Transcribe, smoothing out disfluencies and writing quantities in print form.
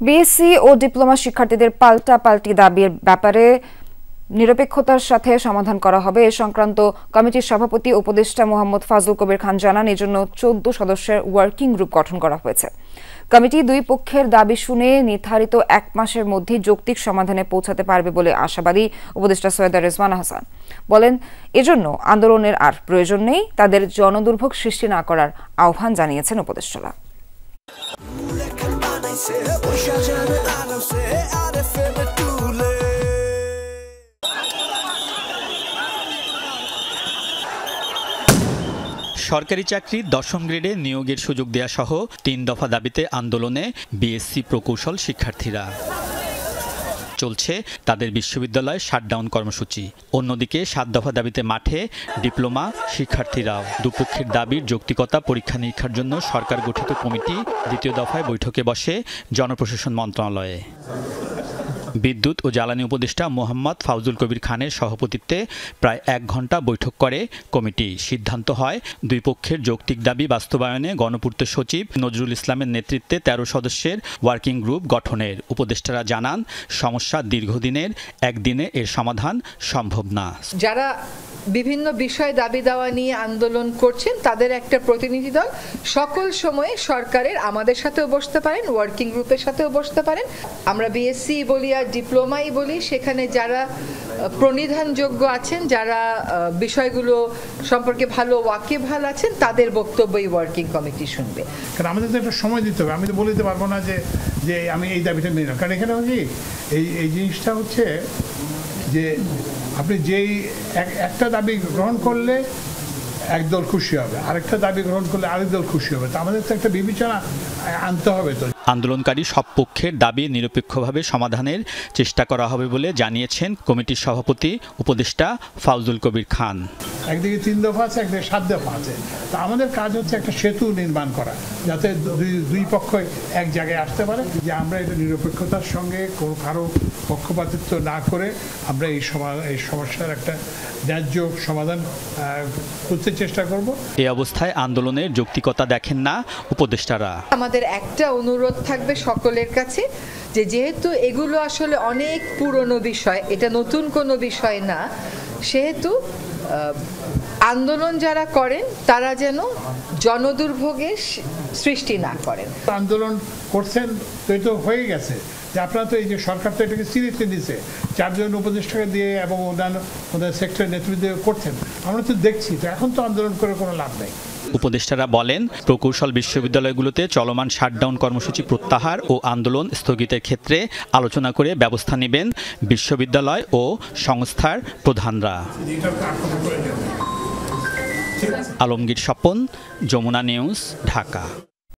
BSc ও diploma শিক্ষার্থীদের পাল্টাপাল্টি দাবির ব্যাপারে নিরপেক্ষতার সাথে সমাধান করা হবে এ সংক্রান্ত কমিটির সভাপতি উপদেষ্টা মোহাম্মদ ফাজুল কবির খান জানান এজন্য 14 সদস্যের ওয়ার্কিং গ্রুপ গঠন করা হয়েছে। কমিটি দুই পক্ষের দাবি শুনে নির্ধারিত 1 মাসের মধ্যে যৌক্তিক সমাধানে পৌঁছাতে পারবে বলে আশাবাদী উপদেষ্টা সৈয়দা রেজওয়ানা হাসান। বলেন এজন্য আন্দোলনের আর প্রয়োজন নেই, তাদের জনদুর্ভোগ সৃষ্টি না করার আহ্বান জানিয়েছেন উপদেষ্টারা। সরকারি চাকরির 10ম গ্রেডে নিয়োগের সুযোগ দেয়া সহ 3 দফা দাবিতে আন্দোলনে বিএসসি প্রকৌশল শিক্ষার্থীরা। চলছে তাদের বিশ্ববিদ্যালয় শাটডাউন কর্মসূচি। অন্যদিকে 7 দফা দাবিতে মাঠে ডিপ্লোমা শিক্ষার্থীরাও। দুপক্ষের দাবির যৌক্তিকতা পরীক্ষা নিরীক্ষার জন্য সরকার গঠিত কমিটি 2য় দফায় বৈঠকে বসে জনপ্রশাসন মন্ত্রণালয়ে। বিদ্যুৎ ও জ্বালানি উপদেষ্টা মোহাম্মদ ফাজুল কবির খানের সভাপতিত্বে প্রায় 1 ঘণ্টা বৈঠক করে কমিটি। সিদ্ধান্ত হয় দুই পক্ষের যৌক্তিক দাবি বাস্তবায়নে গণপূর্ত সচিব নজরুল ইসলামের নেতৃত্বে 13 সদস্যের ওয়ার্কিং গ্রুপ গঠনের। উপদেষ্টারা জানান সমস্যা দীর্ঘদিনের, একদিনে এর সমাধান সম্ভব না। যারা বিভিন্ন বিষয় দাবি দেওয়া নিয়ে আন্দোলন করছেন তাদের একটা প্রতিনিধি দল সকল সময়ে সরকারের আমাদের সাথেও বসতে পারেন, ওয়ার্কিং গ্রুপের সাথেও বসতে পারেন। আমরা বিএসসি বলি আর ডিপ্লোমাই বলি, সেখানে যারা প্রণিধানযোগ্য আছেন, যারা বিষয়গুলো সম্পর্কে ভালো ওয়াকিবহাল আছেন, তাদের বক্তব্য এই ওয়ার্কিং কমিটি শুনবে। কারণ আমাদের তো একটা সময় দিতে হবে। আমি তো বলতে পারবো না যে আমি এই দাবিটা নিলাম। কারণ এখানে হচ্ছে এই জিনিসটা হচ্ছে যে আপনি যেই একটা দাবি গ্রহণ করলে একদল খুশি হবে, আরেকটা দাবি গ্রহণ করলে আরেক দল খুশি হবে। তো আমাদের তো একটা বিবেচনা আনতে হবে। তো আন্দোলনকারী সব পক্ষের দাবি নিরপেক্ষভাবে সমাধানের চেষ্টা করা হবে বলে জানিয়েছেন কমিটির সভাপতি উপদেষ্টা ফাজুল কবির খান। একদিকে 3 দফা আছে, একদিকে 7 দফা আছে। তো আমাদের কাজ হচ্ছে একটা সেতু নির্মাণ করা, যাতে দুই পক্ষ এক জায়গায় আসতে পারে, যে আমরা এটা নিরপেক্ষতার সঙ্গে কারো পক্ষপাতিত্ব না করে আমরা এই সমস্যার একটা ন্যায্য সমাধান করতে চেষ্টা করব। এই অবস্থায় আন্দোলনের যৌক্তিকতা দেখেন না উপদেষ্টারা। আমাদের একটা অনুরোধ থাকবে সকলের কাছে, যে যেহেতু এগুলো আসলে অনেক পুরনো বিষয়, এটা নতুন কোনো বিষয় না, সেহেতু আন্দোলন যারা করেন তারা যেন জনদুর্ভোগের সৃষ্টি না করেন। আন্দোলন করছেন তো এই তো হয়ে গেছে, যে আপনারা তো এই যে সরকার তো এটাকে সিরিয়াসলি নিচ্ছে, 4 জন উপদেষ্টাকে দিয়ে এবং অন্যান্য সেক্টরের নেতৃত্ব করছেন, আমরা তো দেখছি। তো এখন তো আন্দোলন করে কোনো লাভ নেই। উপদেষ্টারা বলেন প্রকৌশল বিশ্ববিদ্যালয়গুলোতে চলমান শাটডাউন কর্মসূচি প্রত্যাহার ও আন্দোলন স্থগিতের ক্ষেত্রে আলোচনা করে ব্যবস্থা নেবেন বিশ্ববিদ্যালয় ও সংস্থার প্রধানরা। আলমগীর স্বপন, যমুনা নিউজ, ঢাকা।